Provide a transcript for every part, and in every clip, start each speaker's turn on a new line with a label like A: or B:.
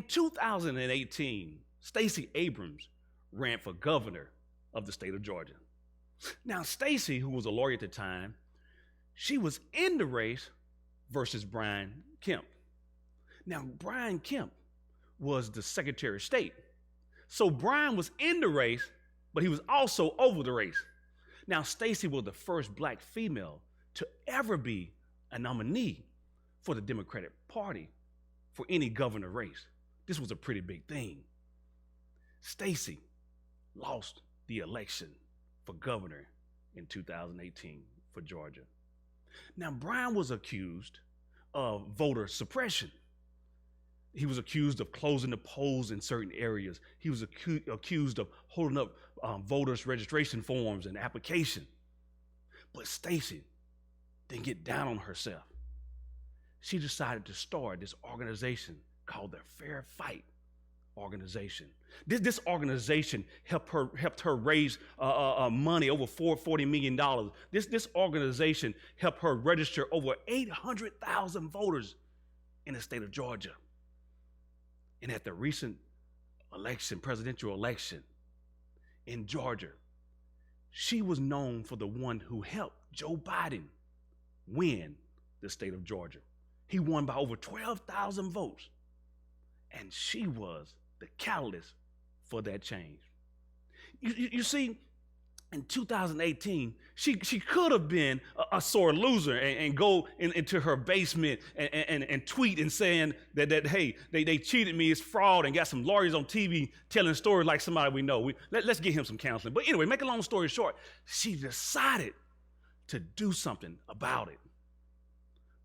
A: 2018, Stacey Abrams ran for governor of the state of Georgia. Now, Stacey, who was a lawyer at the time, she was in the race versus Brian Kemp. Now, Brian Kemp was the Secretary of State. So Brian was in the race, but he was also over the race. Now, Stacey was the first black female to ever be a nominee for the Democratic Party for any governor race. This was a pretty big thing. Stacey lost the election for governor in 2018 for Georgia. Now, Brian was accused of voter suppression. He was accused of closing the polls in certain areas. He was accused of holding up voters' registration forms and application. But Stacey didn't get down on herself. She decided to start this organization called the Fair Fight organization. This organization helped her raise money over $40 million. This organization helped her register over 800,000 voters in the state of Georgia. And at the recent presidential election in Georgia, she was known for the one who helped Joe Biden win the state of Georgia. He won by over 12,000 votes. And she was the catalyst for that change. You see, in 2018, she could have been a sore loser and go into her basement and tweet and saying that hey, they cheated me, it's fraud, and got some lawyers on TV telling stories like somebody we know. Let's get him some counseling. But anyway, make a long story short, she decided to do something about it.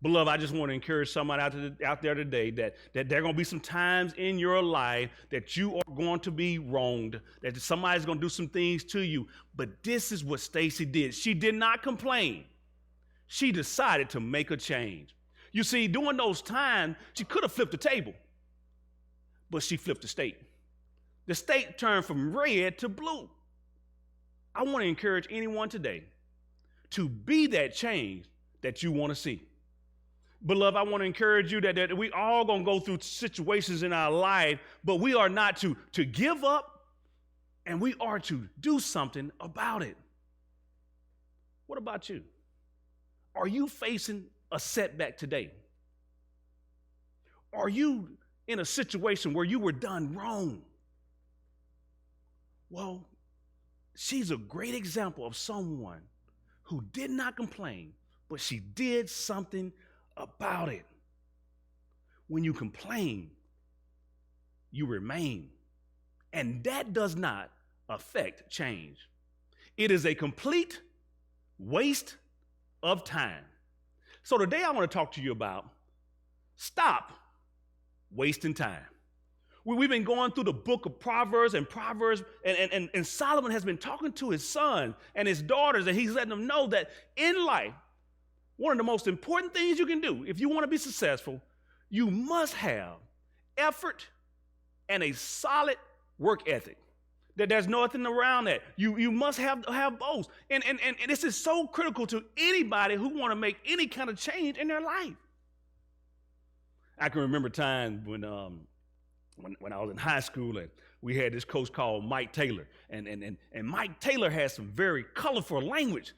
A: Beloved, I just want to encourage somebody out there today that there are going to be some times in your life that you are going to be wronged, that somebody's going to do some things to you. But this is what Stacey did. She did not complain. She decided to make a change. You see, during those times, she could have flipped the table, but she flipped the state. The state turned from red to blue. I want to encourage anyone today to be that change that you want to see. Beloved, I want to encourage you that we all going to go through situations in our life, but we are not to give up, and we are to do something about it. What about you? Are you facing a setback today? Are you in a situation where you were done wrong? Well, she's a great example of someone who did not complain, but she did something about it. When you complain, you remain. And that does not affect change. It is a complete waste of time. So today I want to talk to you about stop wasting time. We've been going through the book of Proverbs, and Solomon has been talking to his son and his daughters, and he's letting them know that in life, one of the most important things you can do if you want to be successful, you must have effort and a solid work ethic. That there's nothing around that. You must have both. And this is so critical to anybody who want to make any kind of change in their life. I can remember times when I was in high school and we had this coach called Mike Taylor, and Mike Taylor had some very colorful language.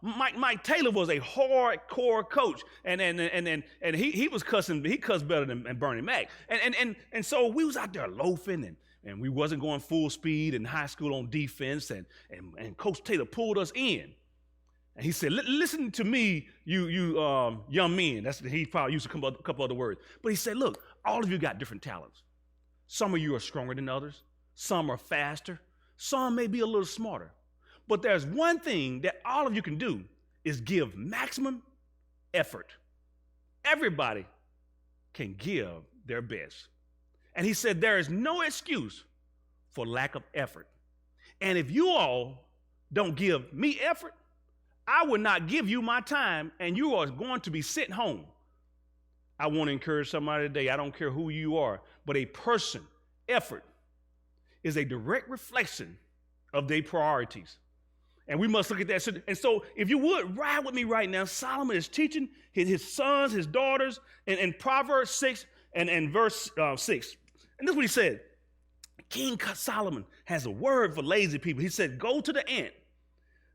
A: Mike Taylor was a hardcore coach, and he was cussing. He cussed better than Bernie Mac, and so we was out there loafing, and we wasn't going full speed in high school on defense, and Coach Taylor pulled us in, and he said, "Listen to me, you young men." He probably used a couple other words, but he said, "Look, all of you got different talents. Some of you are stronger than others. Some are faster. Some may be a little smarter. But there's one thing that all of you can do is give maximum effort. Everybody can give their best." And he said there is no excuse for lack of effort. And if you all don't give me effort, I will not give you my time, and you are going to be sitting home. I want to encourage somebody today, I don't care who you are, but a person, effort, is a direct reflection of their priorities. And we must look at that. And so if you would, ride with me right now. Solomon is teaching his sons, his daughters, in Proverbs 6 and verse 6. And this is what he said. King Solomon has a word for lazy people. He said, go to the ant,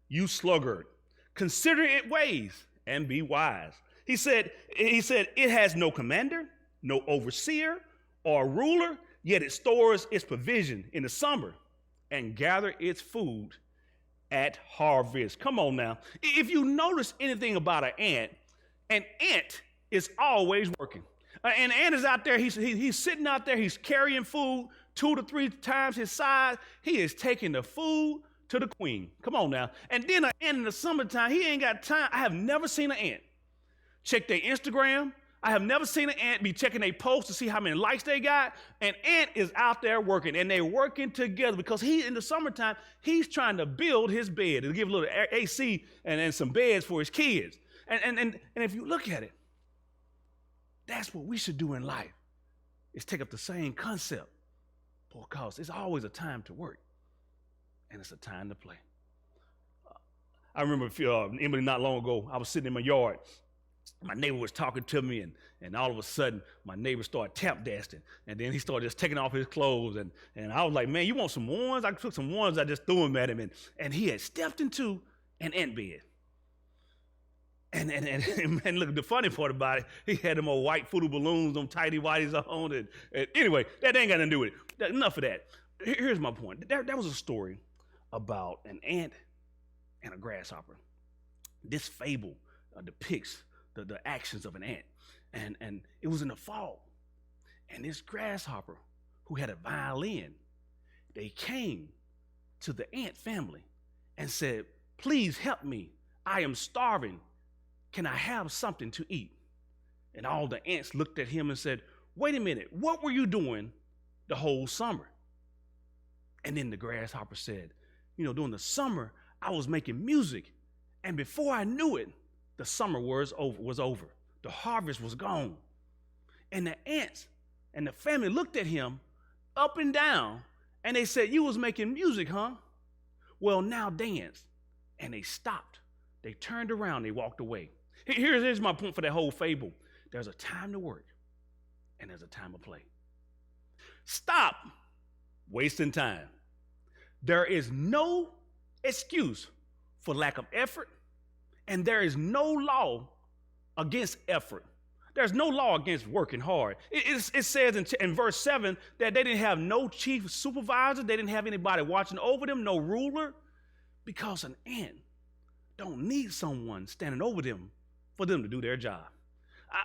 A: you sluggard. Consider its ways and be wise. He said, it has no commander, no overseer or ruler, yet it stores its provision in the summer and gather its food at harvest. Come on now. If you notice anything about an ant is always working. An ant is out there, he's sitting out there, he's carrying food 2 to 3 times his size. He is taking the food to the queen. Come on now. And then an ant in the summertime, he ain't got time. I have never seen an ant check their Instagram. I have never seen an ant be checking their posts to see how many likes they got. An ant is out there working, and they're working together because in the summertime, he's trying to build his bed and give a little AC and some beds for his kids. And if you look at it, that's what we should do in life, is take up the same concept, because it's always a time to work, and it's a time to play. I remember Emily, not long ago, I was sitting in my yard. My neighbor was talking to me, and all of a sudden, my neighbor started tap dancing, and then he started just taking off his clothes, and I was like, man, you want some ones? I took some ones, I just threw them at him, and he had stepped into an ant bed. And look, the funny part about it, he had them old white Fruity balloons, them tighty whities on, and anyway, that ain't got nothing to do with it. Enough of that. Here's my point. That was a story about an ant and a grasshopper. This fable depicts the actions of an ant, and it was in the fall, and this grasshopper who had a violin, they came to the ant family and said, please help me, I am starving, can I have something to eat? And all the ants looked at him and said, wait a minute, what were you doing the whole summer? And then the grasshopper said, during the summer I was making music, and before I knew it, the summer was over. The harvest was gone. And the ants and the family looked at him up and down, and they said, you was making music, huh? Well, now dance. And they stopped. They turned around, they walked away. Here's my point for that whole fable. There's a time to work, and there's a time to play. Stop wasting time. There is no excuse for lack of effort, and there is no law against effort. There's no law against working hard. It says in verse 7 that they didn't have no chief supervisor. They didn't have anybody watching over them, no ruler, because an ant don't need someone standing over them for them to do their job.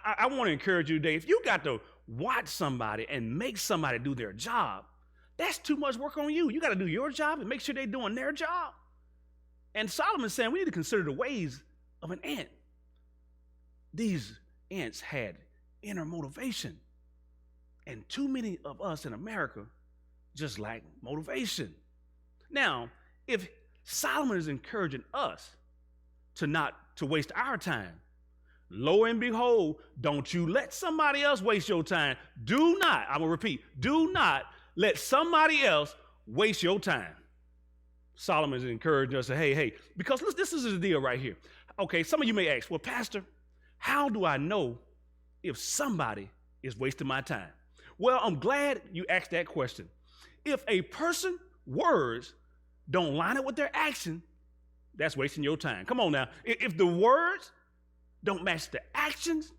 A: I want to encourage you today, if you got to watch somebody and make somebody do their job, that's too much work on you. You got to do your job and make sure they're doing their job. And Solomon's saying we need to consider the ways of an ant. These ants had inner motivation, and too many of us in America just lack motivation. Now, if Solomon is encouraging us to not to waste our time, lo and behold, don't you let somebody else waste your time. Do not, I'm going to repeat, do not let somebody else waste your time. Solomon is encouraging us to, hey, because this is the deal right here. Okay, some of you may ask, well, Pastor, how do I know if somebody is wasting my time? Well, I'm glad you asked that question. If a person's words don't line up with their action, that's wasting your time. Come on now. If the words don't match the actions,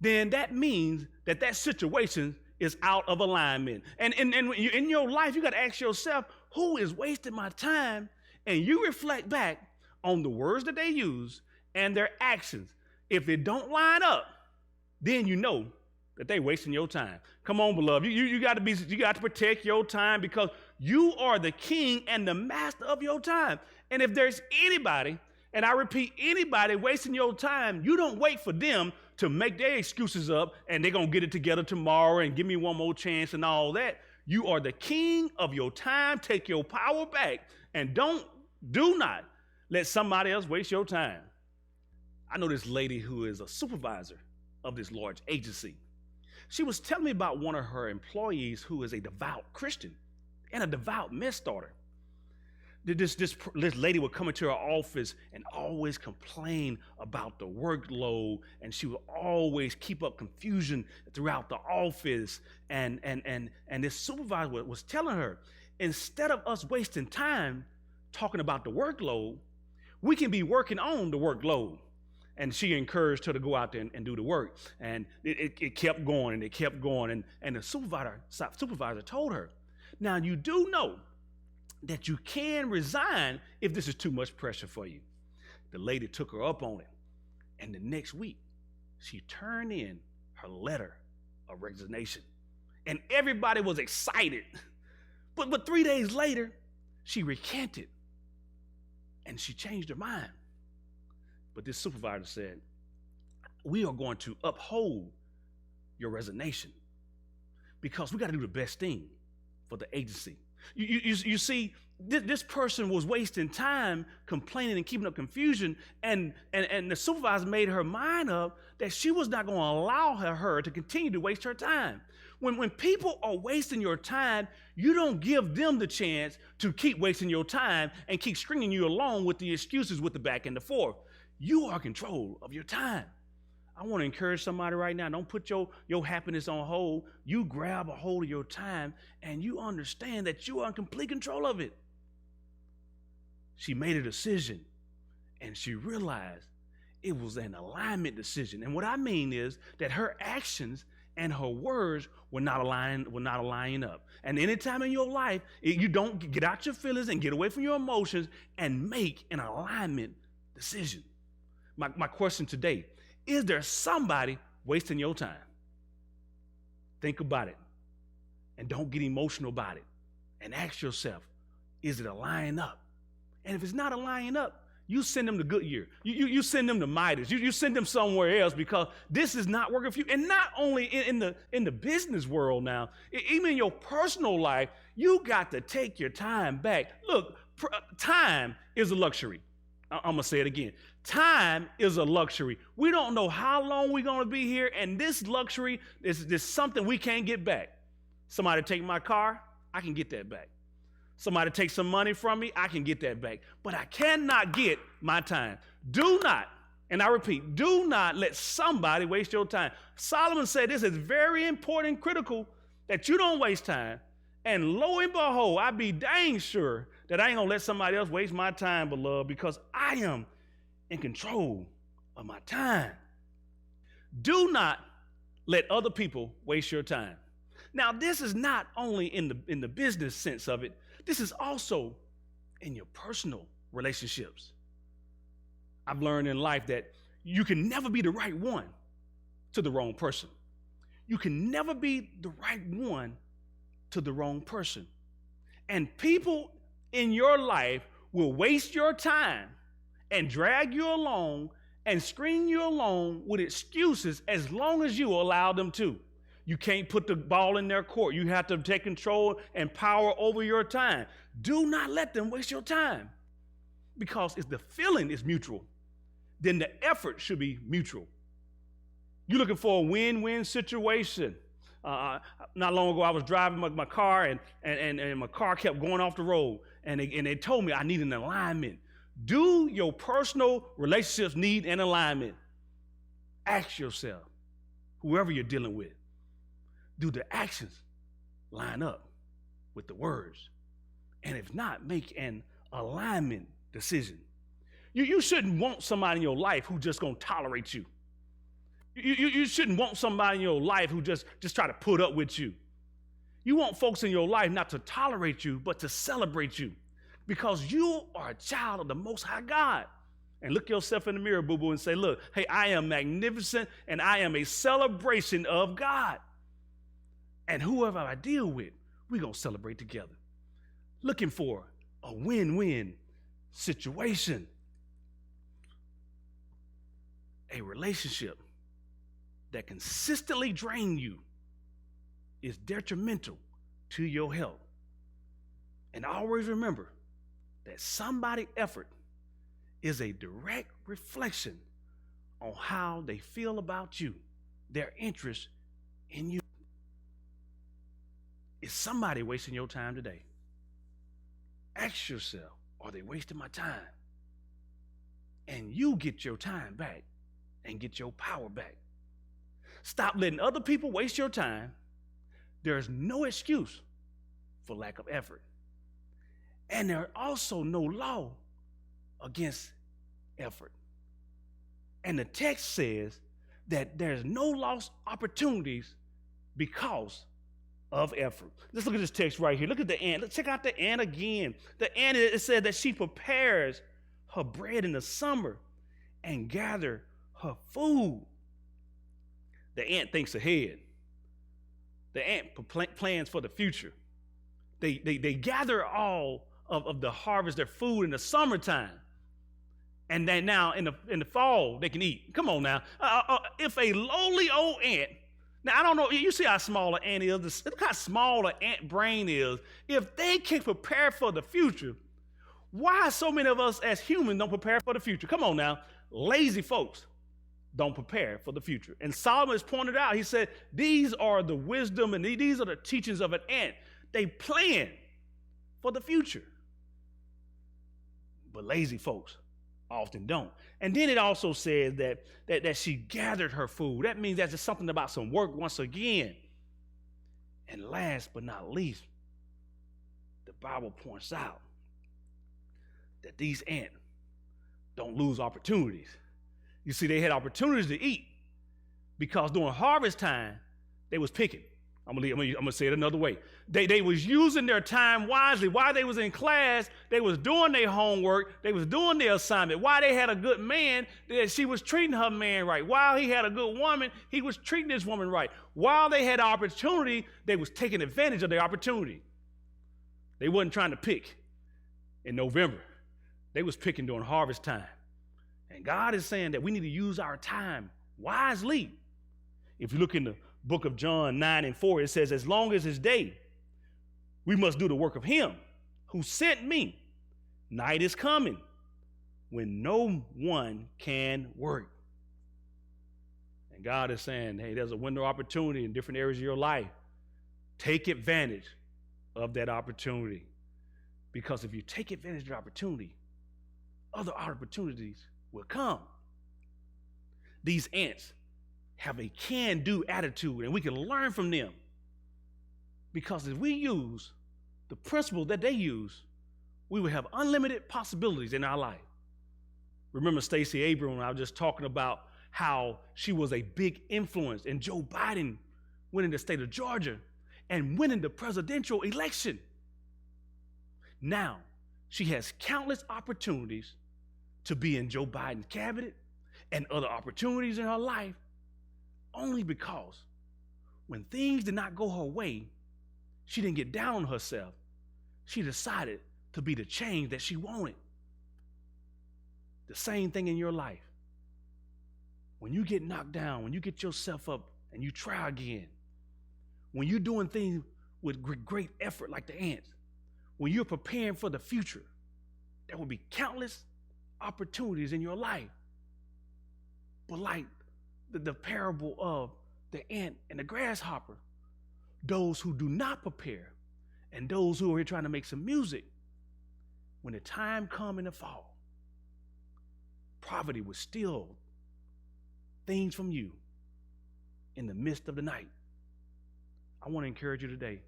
A: then that means that situation is out of alignment. And in your life, you got to ask yourself, who is wasting my time? And you reflect back on the words that they use and their actions. If it don't line up, then you know that they're wasting your time. Come on, beloved. You got to protect your time, because you are the king and the master of your time. And if there's anybody, and I repeat, anybody wasting your time, you don't wait for them to make their excuses up and they're going to get it together tomorrow and give me one more chance and all that. You are the king of your time. Take your power back, and do not let somebody else waste your time. I know this lady who is a supervisor of this large agency. She was telling me about one of her employees who is a devout Christian and a devout mess starter. This lady would come into her office and always complain about the workload, and she would always keep up confusion throughout the office. And this supervisor was telling her, instead of us wasting time talking about the workload, we can be working on the workload. And she encouraged her to go out there and do the work. And it kept going and it kept going. And the supervisor told her, now you do know that you can resign if this is too much pressure for you. The lady took her up on it. And the next week, she turned in her letter of resignation. And everybody was excited. But 3 days later, she recanted. And she changed her mind. But this supervisor said, we are going to uphold your resignation because we got to do the best thing for the agency. You see, this person was wasting time complaining and keeping up confusion, and the supervisor made her mind up that she was not going to allow her to continue to waste her time. When people are wasting your time, you don't give them the chance to keep wasting your time and keep stringing you along with the excuses with the back and the forth. You are in control of your time. I want to encourage somebody right now. Don't put your happiness on hold. You grab a hold of your time and you understand that you are in complete control of it. She made a decision and she realized it was an alignment decision. And what I mean is that her actions and her words were not aligning up. And anytime in your life, you don't get out your feelings and get away from your emotions and make an alignment decision. My question today, is there somebody wasting your time? Think about it and don't get emotional about it. And ask yourself, is it aligning up? And if it's not aligning up, you send them to Goodyear. You send them to Midas. You send them somewhere else because this is not working for you. And not only in the business world now, even in your personal life, you got to take your time back. Look, time is a luxury. I'm going to say it again. Time is a luxury. We don't know how long we're going to be here, and this luxury is something we can't get back. Somebody take my car, I can get that back. Somebody take some money from me, I can get that back. But I cannot get my time. Do not, and I repeat, do not let somebody waste your time. Solomon said this is very important and critical that you don't waste time. And lo and behold, I be dang sure that I ain't going to let somebody else waste my time, beloved, because I am in control of my time. Do not let other people waste your time. Now, this is not only in the business sense of it, this is also in your personal relationships. I've learned in life that you can never be the right one to the wrong person. You can never be the right one to the wrong person. And people in your life will waste your time and drag you along and string you along with excuses as long as you allow them to. You can't put the ball in their court. You have to take control and power over your time. Do not let them waste your time. Because if the feeling is mutual, then the effort should be mutual. You're looking for a win-win situation. Not long ago, I was driving my car, and my car kept going off the road. And they told me I need an alignment. Do your personal relationships need an alignment? Ask yourself, whoever you're dealing with, do the actions line up with the words? And if not, make an alignment decision. You shouldn't want somebody in your life who's just going to tolerate you. You shouldn't want somebody in your life who just try to put up with you. You want folks in your life not to tolerate you, but to celebrate you, because you are a child of the Most High God. And look yourself in the mirror, boo-boo, and say, look, hey, I am magnificent, and I am a celebration of God. And whoever I deal with, we're going to celebrate together. Looking for a win-win situation. A relationship that consistently drains you is detrimental to your health. And always remember that somebody's effort is a direct reflection on how they feel about you, their interest in you. Is somebody wasting your time today? Ask yourself, are they wasting my time? And you get your time back and get your power back. Stop letting other people waste your time. There's no excuse for lack of effort. And there's also no law against effort. And the text says that there's no lost opportunities because of effort. Let's look at this text right here. Look at the ant. Let's check out the ant again. The ant, it said that she prepares her bread in the summer and gather her food. The ant thinks ahead. The ant plans for the future. They gather all of the harvest, their food in the summertime. And then now in the fall, they can eat. Come on now. If a lowly old ant, now I don't know, you see how small an ant is. Look how small an ant brain is. If they can prepare for the future, why so many of us as humans don't prepare for the future? Come on now. Lazy folks don't prepare for the future. And Solomon has pointed out, he said, these are the wisdom and these are the teachings of an ant. They plan for the future. But lazy folks often don't. And then it also says that she gathered her food. That means that's just something about some work once again. And last but not least, the Bible points out that these ants don't lose opportunities. You see, they had opportunities to eat because during harvest time, they was picking. I'm gonna say it another way. They was using their time wisely. While they was in class, they was doing their homework, they was doing their assignment. While they had a good man, she was treating her man right. While he had a good woman, he was treating this woman right. While they had opportunity, they was taking advantage of their opportunity. They wasn't trying to pick in November. They was picking during harvest time. And God is saying that we need to use our time wisely. If you look in the book of John 9:4, it says, as long as it's day, we must do the work of him who sent me. Night is coming when no one can work. And God is saying, hey, there's a window of opportunity in different areas of your life. Take advantage of that opportunity. Because if you take advantage of the opportunity, other opportunities will come. These ants have a can-do attitude, and we can learn from them. Because if we use the principles that they use, we will have unlimited possibilities in our life. Remember Stacey Abrams, I was just talking about how she was a big influence, and Joe Biden winning the state of Georgia and winning the presidential election. Now, she has countless opportunities to be in Joe Biden's cabinet and other opportunities in her life, only because when things did not go her way, she didn't get down on herself. She decided to be the change that she wanted. The same thing in your life. When you get knocked down, when you get yourself up and you try again, when you're doing things with great effort like the ants, when you're preparing for the future, there will be countless opportunities in your life. But like the parable of the ant and the grasshopper, those who do not prepare and those who are here trying to make some music, when the time comes in the fall, poverty will steal things from you in the midst of the night. I want to encourage you today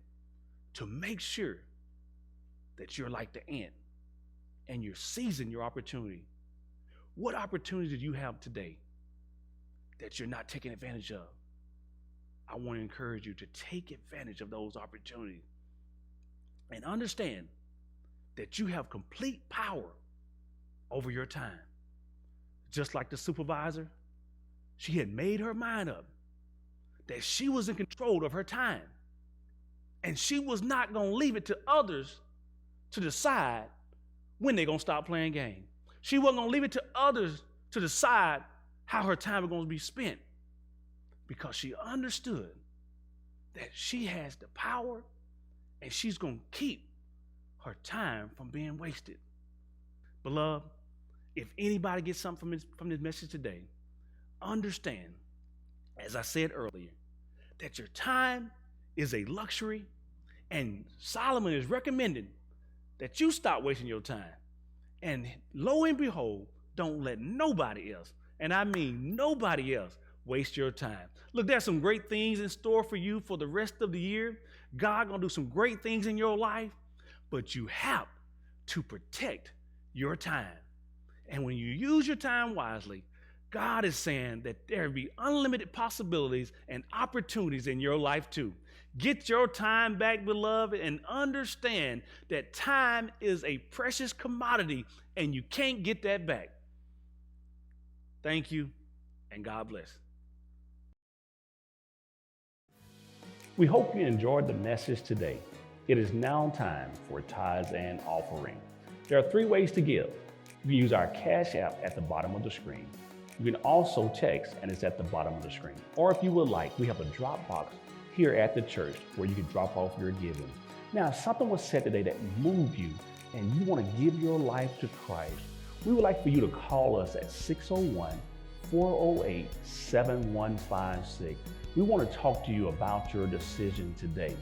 A: to make sure that you're like the ant and you're seizing your opportunity. What opportunities do you have today that you're not taking advantage of? I want to encourage you to take advantage of those opportunities and understand that you have complete power over your time. Just like the supervisor, she had made her mind up that she was in control of her time, and she was not going to leave it to others to decide when they're going to stop playing games. She wasn't going to leave it to others to decide how her time was going to be spent, because she understood that she has the power and she's going to keep her time from being wasted. Beloved, if anybody gets something from this message today, understand, as I said earlier, that your time is a luxury, and Solomon is recommending that you stop wasting your time. And lo and behold, don't let nobody else, and I mean nobody else, waste your time. Look, there's some great things in store for you for the rest of the year. God gonna do some great things in your life, but you have to protect your time. And when you use your time wisely, God is saying that there will be unlimited possibilities and opportunities in your life too. Get your time back, beloved, and understand that time is a precious commodity and you can't get that back. Thank you, and God bless. We hope you enjoyed the message today. It is now time for Tithes and Offering. There are 3 ways to give. You can use our CashApp at the bottom of the screen. You can also text, and it's at the bottom of the screen. Or if you would like, we have a Dropbox here at the church where you can drop off your giving. Now, if something was said today that moved you and you want to give your life to Christ, we would like for you to call us at 601-408-7156. We want to talk to you about your decision today.